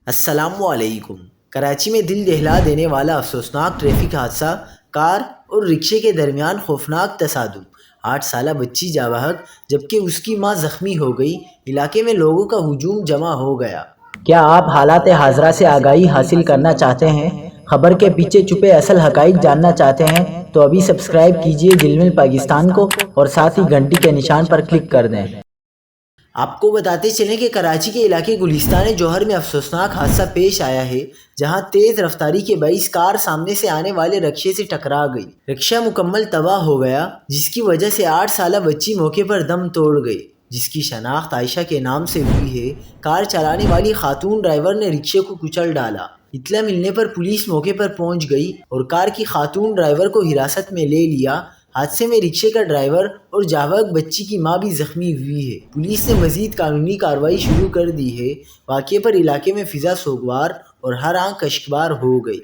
السلام علیکم۔ کراچی میں دل دہلا دینے والا افسوسناک ٹریفک حادثہ، کار اور رکشے کے درمیان خوفناک تصادم، 8 سالہ بچی جاں بحق جبکہ اس کی ماں زخمی ہو گئی، علاقے میں لوگوں کا ہجوم جمع ہو گیا۔ کیا آپ حالات حاضرہ سے آگاہی حاصل کرنا چاہتے ہیں؟ خبر کے پیچھے چھپے اصل حقائق جاننا چاہتے ہیں تو ابھی سبسکرائب کیجئے دل مل پاکستان کو اور ساتھ ہی گھنٹی کے نشان پر کلک کر دیں۔ آپ کو بتاتے چلیں کہ کراچی کے علاقے گلستان جوہر میں افسوسناک حادثہ پیش آیا ہے، جہاں تیز رفتاری کے باعث کار سامنے سے آنے والے رکشے سے ٹکرا گئی۔ رکشہ مکمل تباہ ہو گیا، جس کی وجہ سے 8 سالہ بچی موقع پر دم توڑ گئی، جس کی شناخت عائشہ کے نام سے ہوئی ہے۔ کار چلانے والی خاتون ڈرائیور نے رکشے کو کچل ڈالا۔ اطلاع ملنے پر پولیس موقع پر پہنچ گئی اور کار کی خاتون ڈرائیور کو حراست میں لے لیا۔ حادثے میں رکشے کا ڈرائیور اور جاں بحق بچی کی ماں بھی زخمی ہوئی ہے۔ پولیس نے مزید قانونی کارروائی شروع کر دی ہے۔ واقعے پر علاقے میں فضا سوگوار اور ہر آنکھ اشکبار ہو گئی۔